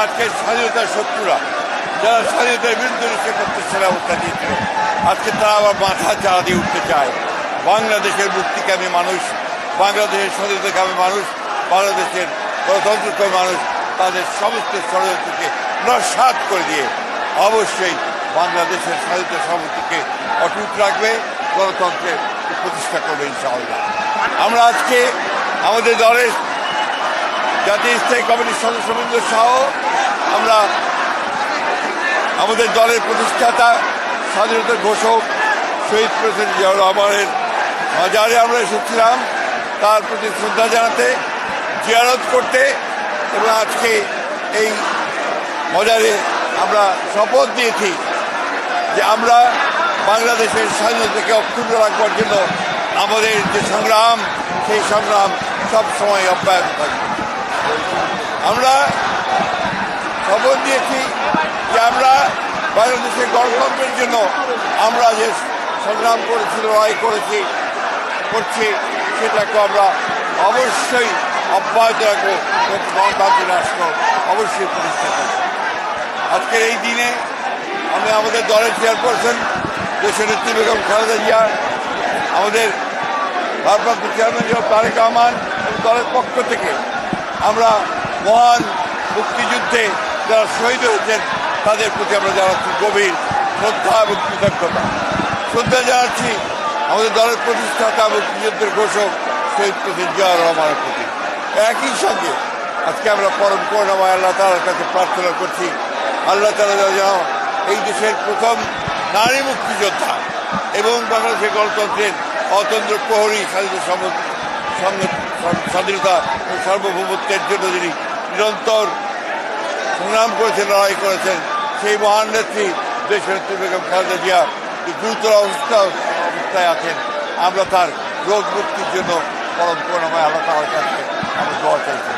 আজকের স্বাধীনতার শত্রুরা যারা স্বাধীনতার বিরুদ্ধে নিষেধ করতে সেনাবস্থা দিয়েছিল, আজকে তারা আবার মাথা চাড়া দিয়ে উঠতে চায়। বাংলাদেশের মুক্তিকামী মানুষ, বাংলাদেশের স্বাধীনতাকামী মানুষ, বাংলাদেশের গণতন্ত্রকামী মানুষ তাদের সমস্ত ষড়যন্ত্রকে নস্যাৎ করে দিয়ে অবশ্যই বাংলাদেশের স্বাধীনতা সামর্থ্যকে অটুট রাখবে, গণতন্ত্রের প্রতিষ্ঠা করবে ইনশাআল্লাহ। আমরা আজকে আমাদের দলের জাতীয় স্থায়ী কমিটির সদস্যবৃন্দ সহ আমরা আমাদের দলের প্রতিষ্ঠাতা স্বাধীনতার ঘোষক শহীদ প্রেসিডেন্ট জিয়াউর রহমানের মাজারে আমরা এসেছিলাম তার প্রতি শ্রদ্ধা জানাতে, জিয়ারত করতে, এবং আজকে এই মাজারে আমরা শপথ দিয়েছি যে আমরা বাংলাদেশের স্বাধীনতাকে অক্ষুণ্ণ রাখবার জন্য আমাদের যে সংগ্রাম, সেই সংগ্রাম সবসময় অব্যাহত থাকবে। আমরা শপথ দিয়েছি যে আমরা বাংলাদেশের গণতন্ত্রের জন্য আমরা যে সংগ্রাম করেছি, লড়াই করছি, সেটাকে আমরা অবশ্যই অব্যাহত রাখবো, গণতান্ত্রিক রাষ্ট্র অবশ্যই প্রতিষ্ঠা করব। আজকের এই দিনে আমি আমাদের দলের চেয়ারপারসন দেশের নেত্রী বেগম খালেদা জিয়া, আমাদের ভারপ্রাপ্ত চেয়ারম্যান জনাব তারেক রহমান এবং দলের পক্ষ থেকে আমরা মহান মুক্তিযুদ্ধে যারা শহীদ হয়েছেন তাদের প্রতি আমরা জানাচ্ছি গভীর শ্রদ্ধা এবং কৃতজ্ঞতা। শ্রদ্ধা জানাচ্ছি আমাদের দলের প্রতিষ্ঠাতা মুক্তিযুদ্ধের ঘোষক শহীদ প্রেসিডেন্ট জিয়াউর রহমানের প্রতি। একই সঙ্গে আজকে আমরা পরম করুণাময় আল্লাহ তাআলার কাছে প্রার্থনা করছি, আল্লাহ তাআলা যেন এই দেশের প্রথম নারী মুক্তিযোদ্ধা এবং বাংলাদেশের গণতন্ত্রের অতন্ত্র প্রহরী স্বাধীনতা ও সার্বভৌমত্বের জন্য যিনি নিরন্তর সংগ্রাম করেছেন, লড়াই করেছেন, সেই মহান নেত্রী দেশের নেত্রী বেগম খালেদা জিয়া গুরুতর অবস্থায় আছেন। আমরা তার রোগ মুক্তির জন্য পরম করুণাময় আল্লাহ তাআলার কাছে আমরা দোয়া চাইছি।